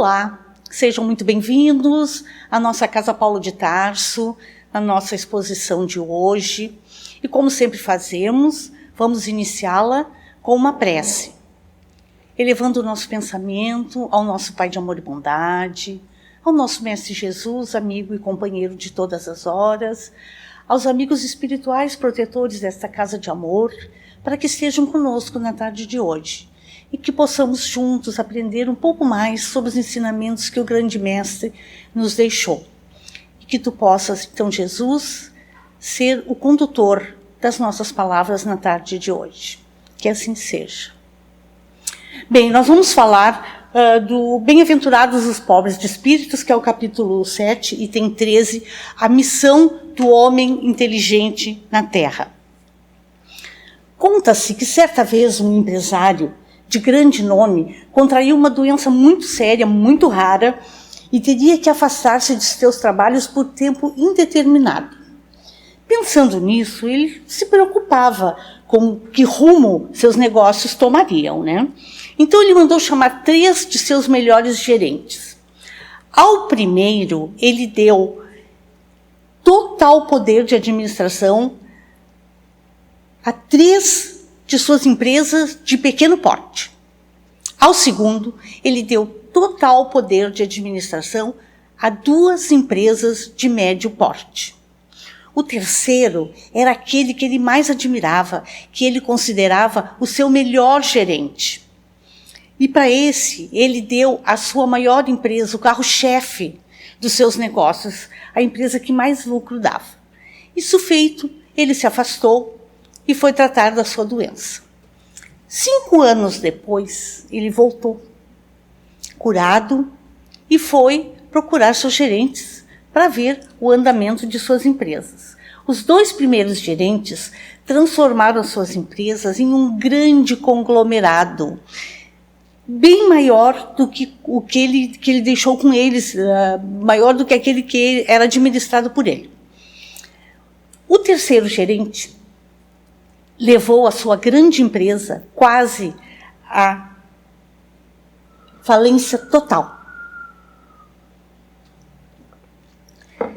Olá, sejam muito bem-vindos à nossa Casa Paulo de Tarso, à nossa exposição de hoje. E como sempre fazemos, vamos iniciá-la com uma prece, elevando o nosso pensamento ao nosso Pai de amor e bondade, ao nosso Mestre Jesus, amigo e companheiro de todas as horas, aos amigos espirituais protetores desta casa de amor, para que estejam conosco na tarde de hoje e que possamos juntos aprender um pouco mais sobre os ensinamentos que o grande Mestre nos deixou. E que tu possas, então, Jesus, ser o condutor das nossas palavras na tarde de hoje. Que assim seja. Bem, nós vamos falar do Bem-aventurados os pobres de espíritos, que é o capítulo 7, item 13, a missão do homem inteligente na Terra. Conta-se que certa vez um empresário de grande nome contraiu uma doença muito séria, muito rara, e teria que afastar-se de seus trabalhos por tempo indeterminado. Pensando nisso, ele se preocupava com que rumo seus negócios tomariam, né? Então ele mandou chamar 3 de seus melhores gerentes. Ao primeiro, ele deu total poder de administração a 3 de suas empresas de pequeno porte. Ao segundo, ele deu total poder de administração a 2 empresas de médio porte. O terceiro era aquele que ele mais admirava, que ele considerava o seu melhor gerente. E para esse, ele deu a sua maior empresa, o carro-chefe dos seus negócios, a empresa que mais lucro dava. Isso feito, ele se afastou e foi tratar da sua doença. 5 anos depois, ele voltou, curado, e foi procurar seus gerentes para ver o andamento de suas empresas. Os 2 primeiros gerentes transformaram suas empresas em um grande conglomerado, bem maior do que o que ele deixou com eles, maior do que aquele que era administrado por ele. O terceiro gerente levou a sua grande empresa quase à falência total.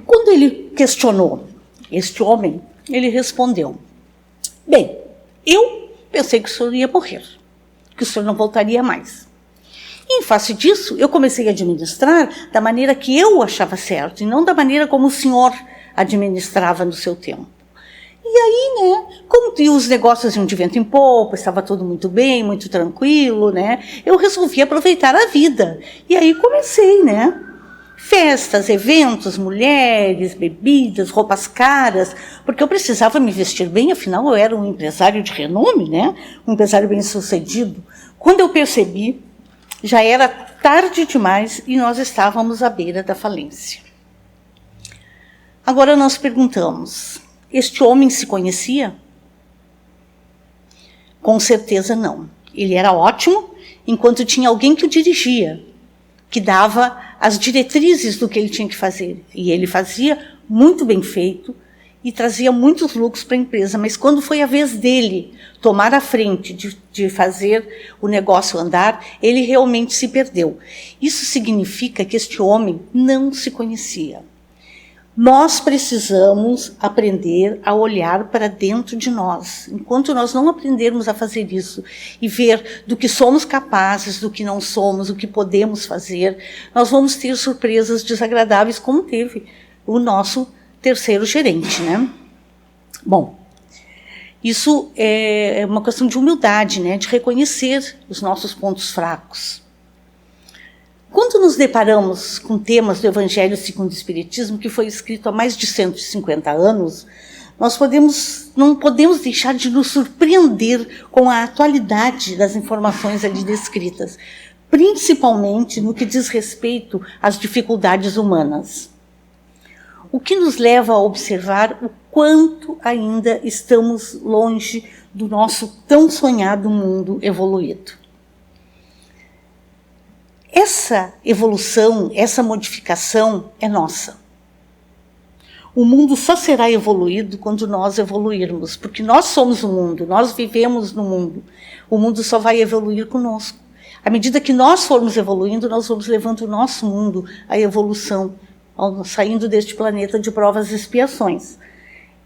Quando ele questionou este homem, ele respondeu: bem, eu pensei que o senhor ia morrer, que o senhor não voltaria mais. E em face disso, eu comecei a administrar da maneira que eu achava certo, e não da maneira como o senhor administrava no seu tempo. E aí, né, como os negócios iam de vento em popa, estava tudo muito bem, muito tranquilo, né, eu resolvi aproveitar a vida. E aí comecei, né, festas, eventos, mulheres, bebidas, roupas caras, porque eu precisava me vestir bem, afinal eu era um empresário de renome, né, um empresário bem-sucedido. Quando eu percebi, já era tarde demais e nós estávamos à beira da falência. Agora nós perguntamos: este homem se conhecia? Com certeza não. Ele era ótimo, enquanto tinha alguém que o dirigia, que dava as diretrizes do que ele tinha que fazer. E ele fazia muito bem feito e trazia muitos lucros para a empresa. Mas quando foi a vez dele tomar a frente de fazer o negócio andar, ele realmente se perdeu. Isso significa que este homem não se conhecia. Nós precisamos aprender a olhar para dentro de nós. Enquanto nós não aprendermos a fazer isso e ver do que somos capazes, do que não somos, o que podemos fazer, nós vamos ter surpresas desagradáveis, como teve o nosso terceiro gerente, né? Bom, isso é uma questão de humildade, né? De reconhecer os nossos pontos fracos. Quando nos deparamos com temas do Evangelho segundo o Espiritismo, que foi escrito há mais de 150 anos, nós não podemos deixar de nos surpreender com a atualidade das informações ali descritas, principalmente no que diz respeito às dificuldades humanas. O que nos leva a observar o quanto ainda estamos longe do nosso tão sonhado mundo evoluído. Essa evolução, essa modificação é nossa. O mundo só será evoluído quando nós evoluirmos, porque nós somos o mundo, nós vivemos no mundo. O mundo só vai evoluir conosco. À medida que nós formos evoluindo, nós vamos levando o nosso mundo à evolução, saindo deste planeta de provas e expiações.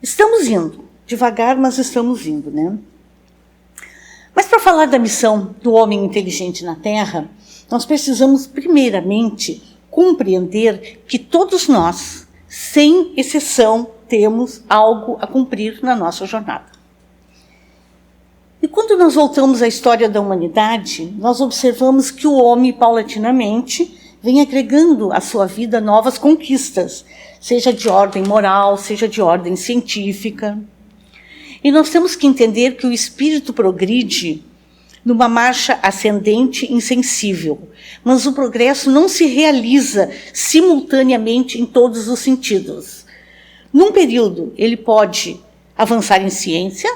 Estamos indo, devagar, mas estamos indo, né? Mas para falar da missão do homem inteligente na Terra, nós precisamos, primeiramente, compreender que todos nós, sem exceção, temos algo a cumprir na nossa jornada. E quando nós voltamos à história da humanidade, nós observamos que o homem, paulatinamente, vem agregando à sua vida novas conquistas, seja de ordem moral, seja de ordem científica. E nós temos que entender que o espírito progride numa marcha ascendente insensível, mas o progresso não se realiza simultaneamente em todos os sentidos. Num período, ele pode avançar em ciência,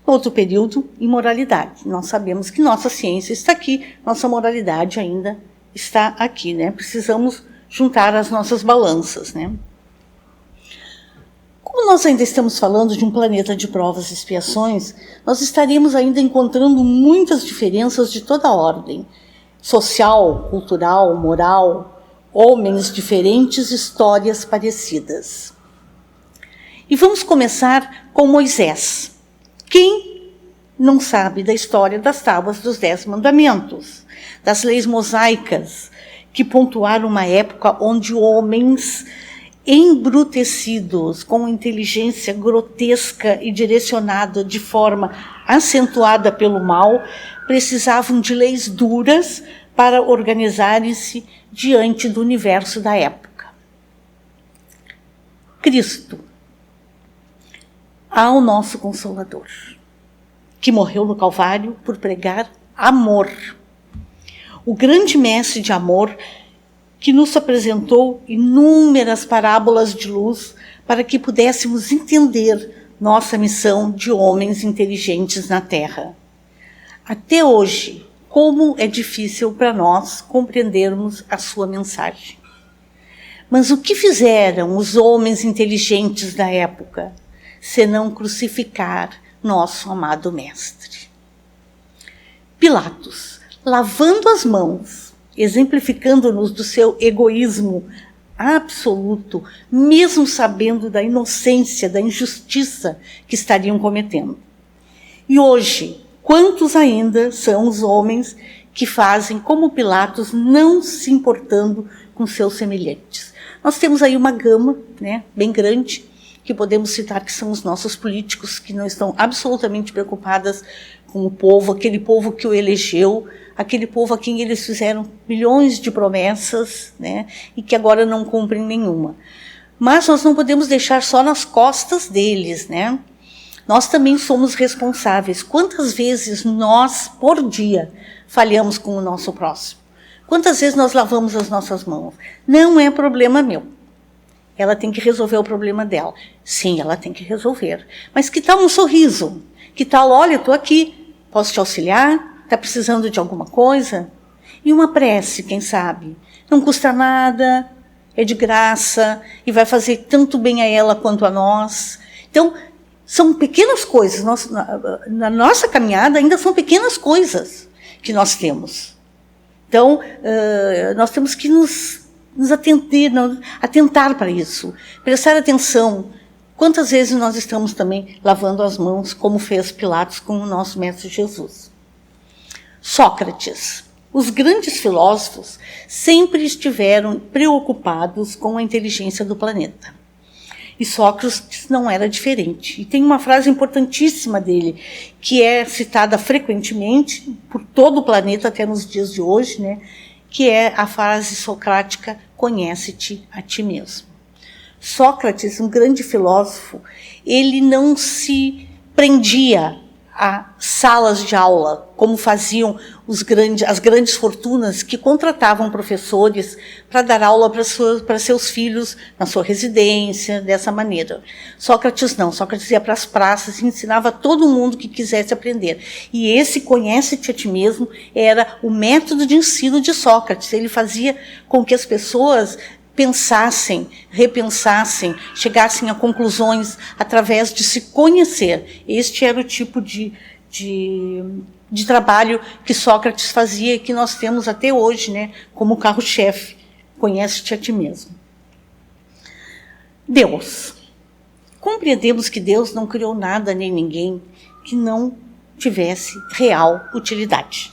outro período, em moralidade. Nós sabemos que nossa ciência está aqui, nossa moralidade ainda está aqui, né? Precisamos juntar as nossas balanças, né? Como nós ainda estamos falando de um planeta de provas e expiações, nós estaríamos ainda encontrando muitas diferenças de toda a ordem, social, cultural, moral, homens diferentes, histórias parecidas. E vamos começar com Moisés. Quem não sabe da história das tábuas dos 10 mandamentos, das leis mosaicas, que pontuaram uma época onde homens embrutecidos, com inteligência grotesca e direcionada de forma acentuada pelo mal, precisavam de leis duras para organizarem-se diante do universo da época. Cristo, ao nosso Consolador, que morreu no Calvário por pregar amor. O grande mestre de amor que nos apresentou inúmeras parábolas de luz para que pudéssemos entender nossa missão de homens inteligentes na Terra. Até hoje, como é difícil para nós compreendermos a sua mensagem. Mas o que fizeram os homens inteligentes da época, senão crucificar nosso amado Mestre? Pilatos, lavando as mãos, exemplificando-nos do seu egoísmo absoluto, mesmo sabendo da inocência, da injustiça que estariam cometendo. E hoje, quantos ainda são os homens que fazem como Pilatos, não se importando com seus semelhantes? Nós temos aí uma gama, né, bem grande, que podemos citar que são os nossos políticos, que não estão absolutamente preocupados com o povo, aquele povo que o elegeu, aquele povo a quem eles fizeram milhões de promessas, né, e que agora não cumprem nenhuma. Mas nós não podemos deixar só nas costas deles, né? Nós também somos responsáveis. Quantas vezes nós, por dia, falhamos com o nosso próximo? Quantas vezes nós lavamos as nossas mãos? Não é problema meu. Ela tem que resolver o problema dela. Sim, ela tem que resolver. Mas que tal um sorriso? Que tal, olha, estou aqui, posso te auxiliar? Está precisando de alguma coisa? E uma prece, quem sabe? Não custa nada, é de graça, e vai fazer tanto bem a ela quanto a nós. Então, são pequenas coisas. Na nossa caminhada, ainda são pequenas coisas que nós temos. Então, nós temos que nos atentar para isso, prestar atenção. Quantas vezes nós estamos também lavando as mãos, como fez Pilatos com o nosso Mestre Jesus? Sócrates. Os grandes filósofos sempre estiveram preocupados com a inteligência do planeta. E Sócrates não era diferente. E tem uma frase importantíssima dele, que é citada frequentemente por todo o planeta, até nos dias de hoje, né? Que é a frase socrática: conhece-te a ti mesmo. Sócrates, um grande filósofo, ele não se prendia a salas de aula, como faziam as grandes fortunas que contratavam professores para dar aula para seus filhos na sua residência, dessa maneira. Sócrates não, Sócrates ia para as praças e ensinava a todo mundo que quisesse aprender. E esse conhece-te a ti mesmo era o método de ensino de Sócrates. Ele fazia com que as pessoas pensassem, repensassem, chegassem a conclusões através de se conhecer. Este era o tipo de de trabalho que Sócrates fazia e que nós temos até hoje, né, como carro-chefe. Conhece-te a ti mesmo. Deus. Compreendemos que Deus não criou nada nem ninguém que não tivesse real utilidade.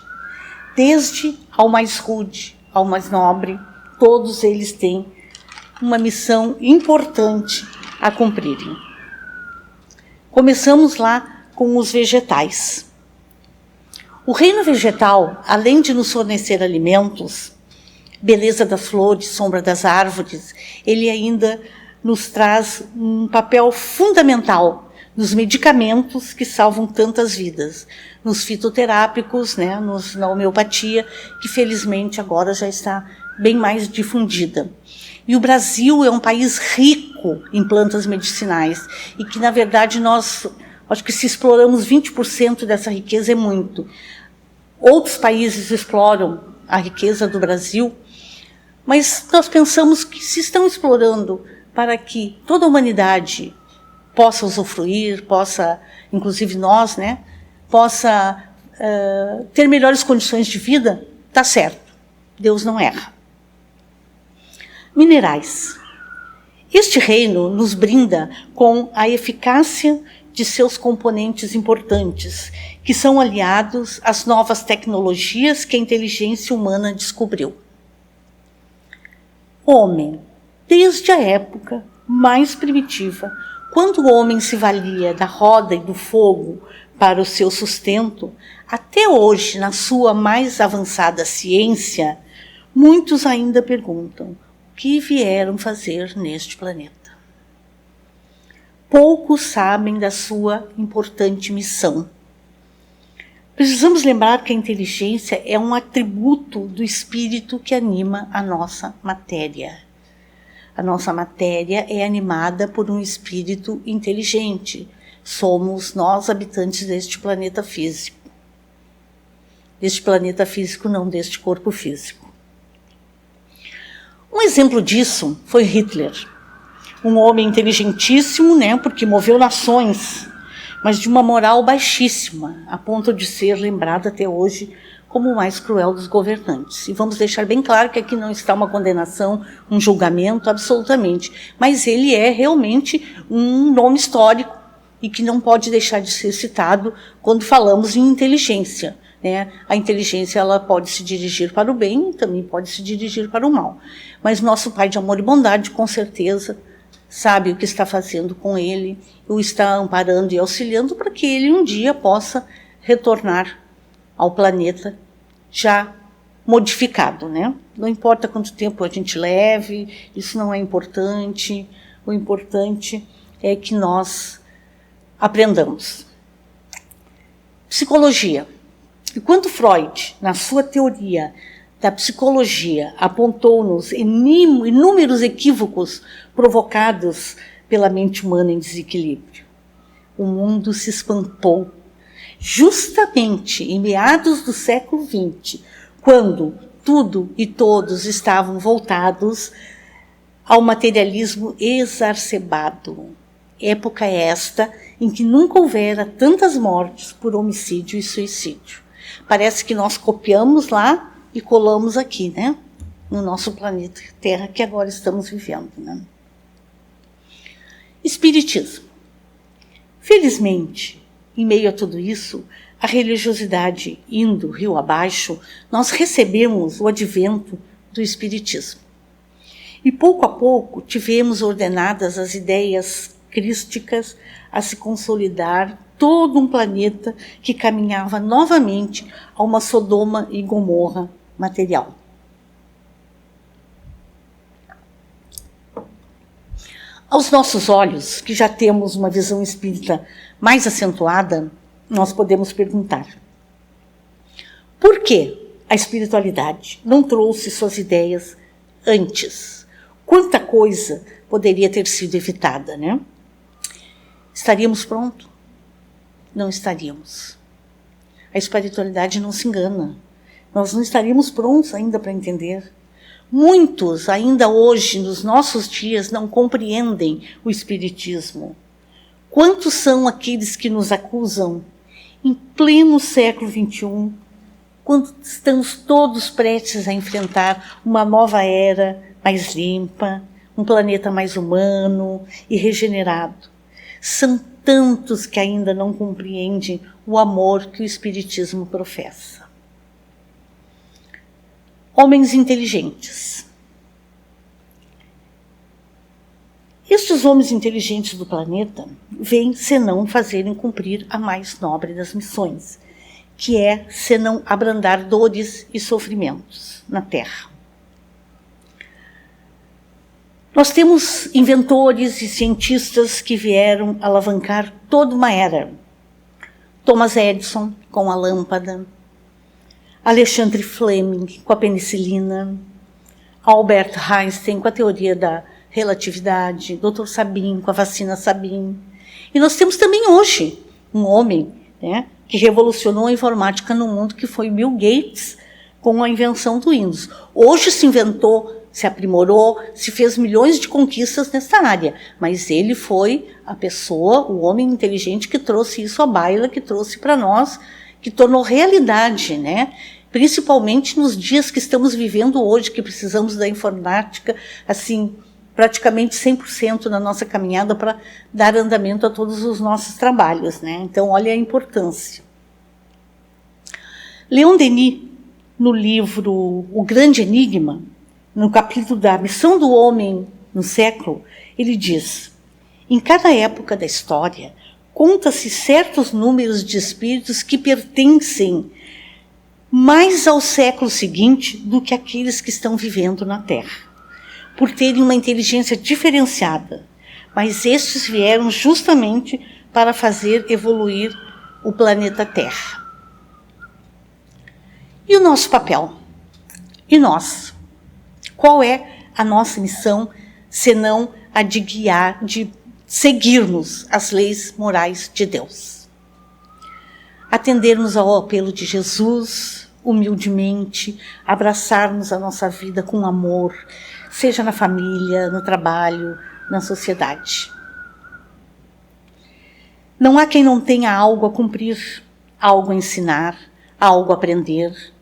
Desde ao mais rude, ao mais nobre, todos eles têm uma missão importante a cumprirem. Começamos lá com os vegetais. O reino vegetal, além de nos fornecer alimentos, beleza das flores, sombra das árvores, ele ainda nos traz um papel fundamental nos medicamentos que salvam tantas vidas, nos fitoterápicos, né, na homeopatia, que felizmente agora já está bem mais difundida. E o Brasil é um país rico em plantas medicinais e que, na verdade, nós, acho que se exploramos 20% dessa riqueza é muito. Outros países exploram a riqueza do Brasil, mas nós pensamos que se estão explorando para que toda a humanidade possa usufruir, possa, inclusive nós, né, possa ter melhores condições de vida, está certo. Deus não erra. Minerais. Este reino nos brinda com a eficácia de seus componentes importantes, que são aliados às novas tecnologias que a inteligência humana descobriu. Homem, desde a época mais primitiva, quando o homem se valia da roda e do fogo para o seu sustento, até hoje, na sua mais avançada ciência, muitos ainda perguntam: o que vieram fazer neste planeta? Poucos sabem da sua importante missão. Precisamos lembrar que a inteligência é um atributo do espírito que anima a nossa matéria. A nossa matéria é animada por um espírito inteligente. Somos nós, habitantes deste planeta físico. Deste planeta físico, não deste corpo físico. Um exemplo disso foi Hitler. Um homem inteligentíssimo, né, porque moveu nações, mas de uma moral baixíssima, a ponto de ser lembrado até hoje como o mais cruel dos governantes. E vamos deixar bem claro que aqui não está uma condenação, um julgamento, absolutamente. Mas ele é realmente um nome histórico e que não pode deixar de ser citado quando falamos em inteligência, né? A inteligência, ela pode se dirigir para o bem e também pode se dirigir para o mal. Mas nosso Pai de amor e bondade, com certeza, sabe o que está fazendo com ele, o está amparando e auxiliando para que ele um dia possa retornar ao planeta já modificado, né? Não importa quanto tempo a gente leve, isso não é importante. O importante é que nós aprendamos. Psicologia. E quando Freud, na sua teoria da psicologia, apontou-nos inúmeros equívocos provocados pela mente humana em desequilíbrio, o mundo se espantou. Justamente em meados do século XX, quando tudo e todos estavam voltados ao materialismo exacerbado. Época esta em que nunca houvera tantas mortes por homicídio e suicídio. Parece que nós copiamos lá e colamos aqui, né? No nosso planeta Terra, que agora estamos vivendo, né? Espiritismo. Felizmente, em meio a tudo isso, a religiosidade indo rio abaixo, nós recebemos o advento do Espiritismo. E pouco a pouco tivemos ordenadas as ideias crísticas a se consolidar todo um planeta que caminhava novamente a uma Sodoma e Gomorra material. Aos nossos olhos, que já temos uma visão espírita mais acentuada, nós podemos perguntar: por que a espiritualidade não trouxe suas ideias antes? Quanta coisa poderia ter sido evitada, né? Estaríamos prontos? Não estaríamos. A espiritualidade não se engana. Nós não estaríamos prontos ainda para entender. Muitos, ainda hoje, nos nossos dias, não compreendem o Espiritismo. Quantos são aqueles que nos acusam em pleno século XXI, quando estamos todos prestes a enfrentar uma nova era mais limpa, um planeta mais humano e regenerado. São tantos que ainda não compreendem o amor que o Espiritismo professa. Homens inteligentes. Estes homens inteligentes do planeta vêm senão fazerem cumprir a mais nobre das missões, que é senão abrandar dores e sofrimentos na Terra. Nós temos inventores e cientistas que vieram alavancar toda uma era. Thomas Edison com a lâmpada, Alexandre Fleming com a penicilina, Albert Einstein com a teoria da relatividade, Dr. Sabin com a vacina Sabin. E nós temos também hoje um homem, né, que revolucionou a informática no mundo, que foi Bill Gates, com a invenção do Windows. Hoje se inventou, se aprimorou, se fez milhões de conquistas nessa área, mas ele foi a pessoa, o homem inteligente que trouxe isso à baila, que trouxe para nós, que tornou realidade, né? Principalmente nos dias que estamos vivendo hoje, que precisamos da informática, assim, praticamente 100% na nossa caminhada para dar andamento a todos os nossos trabalhos, né? Então, olha a importância. Leon Denis, no livro O Grande Enigma, no capítulo da Missão do Homem no Século, ele diz: em cada época da história, conta-se certos números de espíritos que pertencem mais ao século seguinte do que aqueles que estão vivendo na Terra, por terem uma inteligência diferenciada, mas estes vieram justamente para fazer evoluir o planeta Terra. E o nosso papel? E nós? Qual é a nossa missão, senão a de guiar, de seguirmos as leis morais de Deus? Atendermos ao apelo de Jesus, humildemente, abraçarmos a nossa vida com amor, seja na família, no trabalho, na sociedade. Não há quem não tenha algo a cumprir, algo a ensinar, algo a aprender.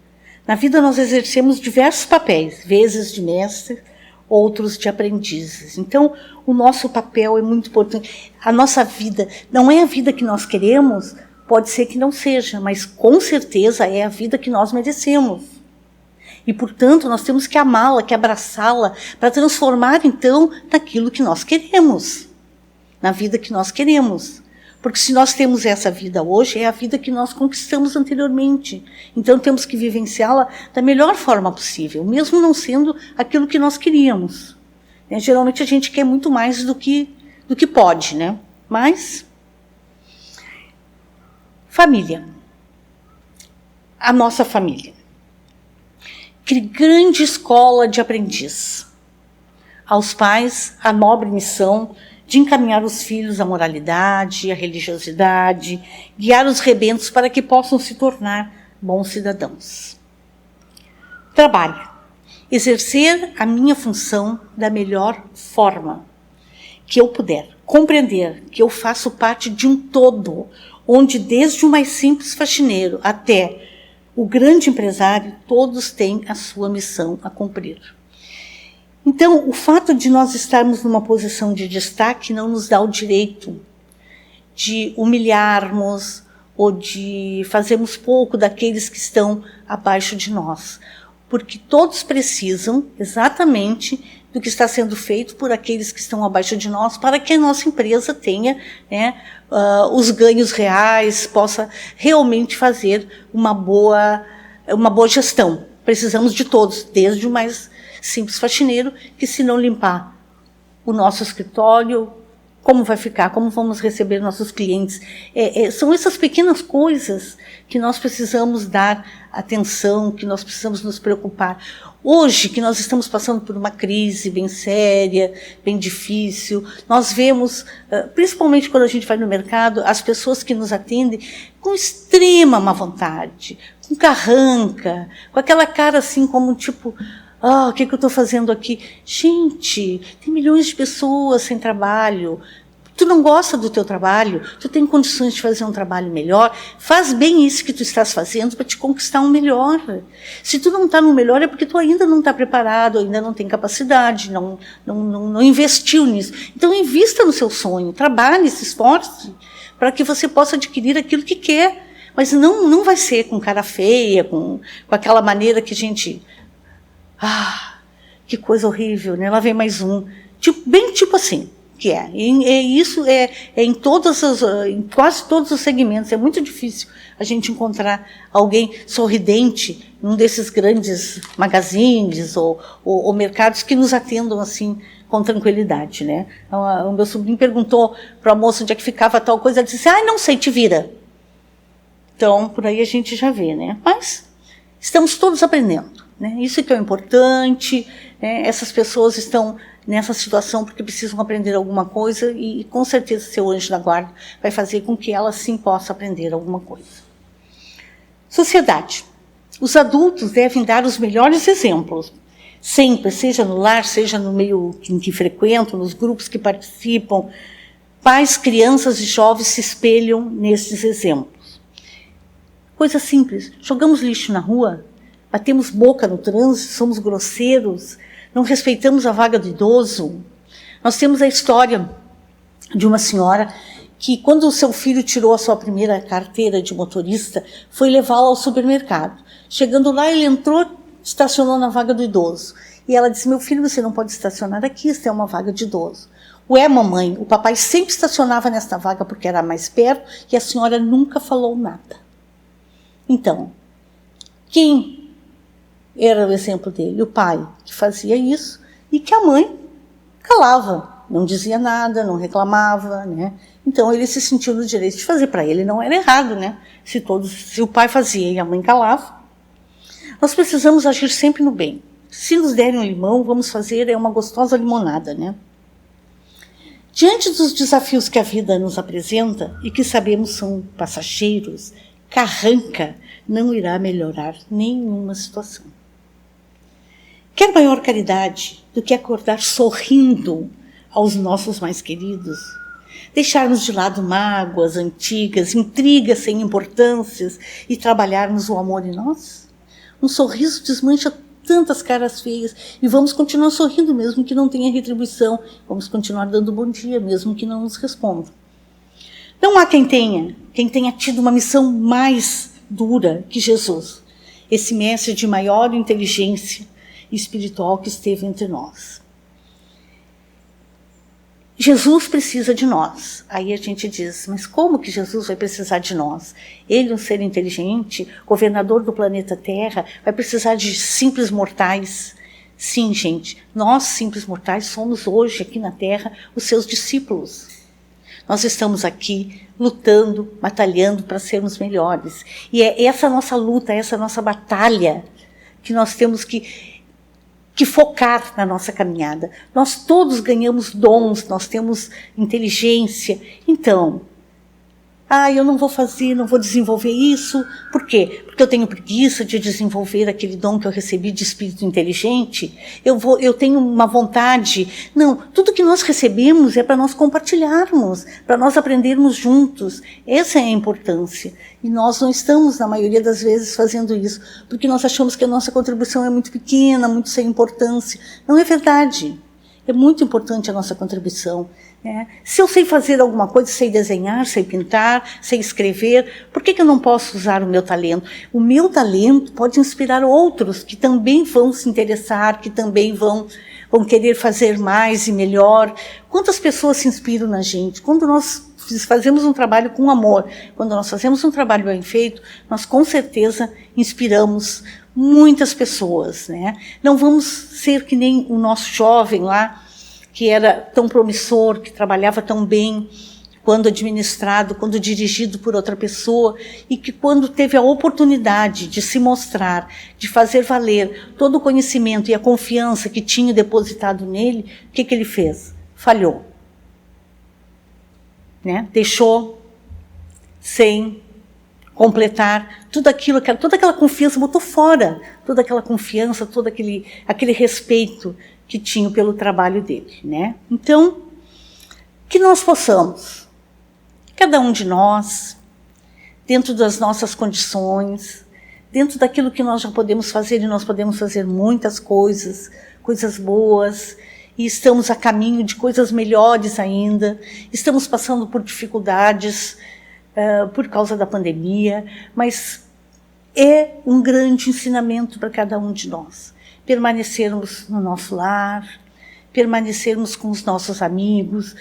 Na vida nós exercemos diversos papéis, vezes de mestre, outros de aprendizes. Então, o nosso papel é muito importante. A nossa vida não é a vida que nós queremos, pode ser que não seja, mas com certeza é a vida que nós merecemos. E, portanto, nós temos que amá-la, que abraçá-la, para transformar, então, naquilo que nós queremos, na vida que nós queremos. Porque se nós temos essa vida hoje, é a vida que nós conquistamos anteriormente. Então, temos que vivenciá-la da melhor forma possível, mesmo não sendo aquilo que nós queríamos. Geralmente, a gente quer muito mais do que pode, né? Mas, família. A nossa família. Que grande escola de aprendiz. Aos pais, a nobre missão de encaminhar os filhos à moralidade, à religiosidade, guiar os rebentos para que possam se tornar bons cidadãos. Trabalho. Exercer a minha função da melhor forma que eu puder. Compreender que eu faço parte de um todo, onde desde o mais simples faxineiro até o grande empresário, todos têm a sua missão a cumprir. Então, o fato de nós estarmos numa posição de destaque não nos dá o direito de humilharmos ou de fazermos pouco daqueles que estão abaixo de nós, porque todos precisam exatamente do que está sendo feito por aqueles que estão abaixo de nós, para que a nossa empresa tenha, né, os ganhos reais, possa realmente fazer uma boa gestão. Precisamos de todos, desde o mais simples faxineiro, que se não limpar o nosso escritório, como vai ficar, como vamos receber nossos clientes. São essas pequenas coisas que nós precisamos dar atenção, que nós precisamos nos preocupar. Hoje, que nós estamos passando por uma crise bem séria, bem difícil, nós vemos, principalmente quando a gente vai no mercado, as pessoas que nos atendem com extrema má vontade, com carranca, com aquela cara assim como tipo... o que eu estou fazendo aqui? Gente, tem milhões de pessoas sem trabalho. Tu não gosta do teu trabalho, tu tem condições de fazer um trabalho melhor, faz bem isso que tu estás fazendo para te conquistar um melhor. Se tu não está no melhor é porque tu ainda não está preparado, ainda não tem capacidade, não investiu nisso. Então invista no seu sonho, trabalhe, se esforce para que você possa adquirir aquilo que quer. Mas não vai ser com cara feia, com aquela maneira que a gente... que coisa horrível, né? Lá vem mais um. Bem tipo assim. Que é. Isso é em quase todos os segmentos. É muito difícil a gente encontrar alguém sorridente num desses grandes magazines ou mercados que nos atendam assim com tranquilidade, né? O meu sobrinho perguntou para a moça onde é que ficava tal coisa, ela disse, não sei, te vira. Então, por aí a gente já vê, né? Mas estamos todos aprendendo, né? Isso que é o importante, né? Essas pessoas estão nessa situação porque precisam aprender alguma coisa e com certeza seu anjo da guarda vai fazer com que ela sim possa aprender alguma coisa. Sociedade. Os adultos devem dar os melhores exemplos, sempre, seja no lar, seja no meio em que frequentam, nos grupos que participam. Pais, crianças e jovens se espelham nesses exemplos. Coisa simples, jogamos lixo na rua, batemos boca no trânsito, somos grosseiros, não respeitamos a vaga do idoso. Nós temos a história de uma senhora que, quando o seu filho tirou a sua primeira carteira de motorista, foi levá-lo ao supermercado. Chegando lá, ele entrou, estacionou na vaga do idoso. E ela disse, meu filho, você não pode estacionar aqui, esta é uma vaga de idoso. Ué, mamãe, o papai sempre estacionava nesta vaga porque era mais perto e a senhora nunca falou nada. Então, quem era o exemplo dele? O pai, que fazia isso, e que a mãe calava, não dizia nada, não reclamava, né? Então ele se sentiu no direito de fazer. Para ele não era errado, né? Se o pai fazia e a mãe calava. Nós precisamos agir sempre no bem. Se nos derem um limão, vamos fazer uma gostosa limonada, né? Diante dos desafios que a vida nos apresenta e que sabemos são passageiros, carranca não irá melhorar nenhuma situação. Quer maior caridade do que acordar sorrindo aos nossos mais queridos? Deixarmos de lado mágoas antigas, intrigas sem importâncias e trabalharmos o amor em nós? Um sorriso desmancha tantas caras feias e vamos continuar sorrindo mesmo que não tenha retribuição. Vamos continuar dando bom dia mesmo que não nos respondam. Não há quem tenha tido uma missão mais dura que Jesus, esse mestre de maior inteligência espiritual que esteve entre nós. Jesus precisa de nós. Aí a gente diz, mas como que Jesus vai precisar de nós? Ele, um ser inteligente, governador do planeta Terra, vai precisar de simples mortais? Sim, gente, nós simples mortais somos hoje aqui na Terra os seus discípulos. Nós estamos aqui lutando, batalhando para sermos melhores. E é essa nossa luta, essa nossa batalha que nós temos que focar na nossa caminhada. Nós todos ganhamos dons, nós temos inteligência. Então, eu não vou fazer, não vou desenvolver isso. Por quê? Porque eu tenho preguiça de desenvolver aquele dom que eu recebi de espírito inteligente. Eu tenho uma vontade. Não, tudo que nós recebemos é para nós compartilharmos, para nós aprendermos juntos. Essa é a importância. E nós não estamos, na maioria das vezes, fazendo isso, porque nós achamos que a nossa contribuição é muito pequena, muito sem importância. Não é verdade. É muito importante a nossa contribuição. Se eu sei fazer alguma coisa, sei desenhar, sei pintar, sei escrever, por que eu não posso usar o meu talento? O meu talento pode inspirar outros que também vão se interessar, que também vão querer fazer mais e melhor. Quantas pessoas se inspiram na gente? Quando nós fazemos um trabalho com amor, quando nós fazemos um trabalho bem feito, nós com certeza inspiramos muitas pessoas, né? Não vamos ser que nem o nosso jovem lá, que era tão promissor, que trabalhava tão bem, quando administrado, quando dirigido por outra pessoa, e que quando teve a oportunidade de se mostrar, de fazer valer todo o conhecimento e a confiança que tinha depositado nele, o que ele fez? Falhou. Né? Deixou sem completar tudo aquilo, toda aquela confiança, botou fora toda aquela confiança, todo aquele respeito que tinha pelo trabalho dele, né? Então, que nós possamos, cada um de nós, dentro das nossas condições, dentro daquilo que nós já podemos fazer, e nós podemos fazer muitas coisas, coisas boas, e estamos a caminho de coisas melhores ainda, estamos passando por dificuldades por causa da pandemia, mas é um grande ensinamento para cada um de nós, permanecermos no nosso lar, permanecermos com os nossos amigos,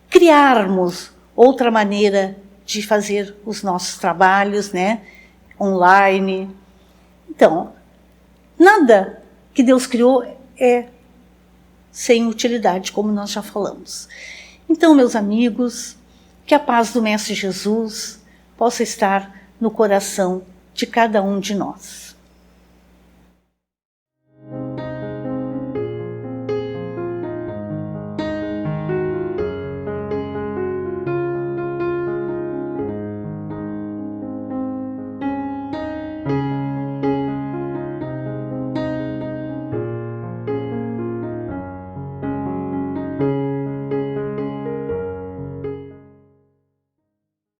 criarmos outra maneira de fazer os nossos trabalhos, né, online. Então, nada que Deus criou é sem utilidade, como nós já falamos. Então, meus amigos, que a paz do Mestre Jesus possa estar no coração de cada um de nós.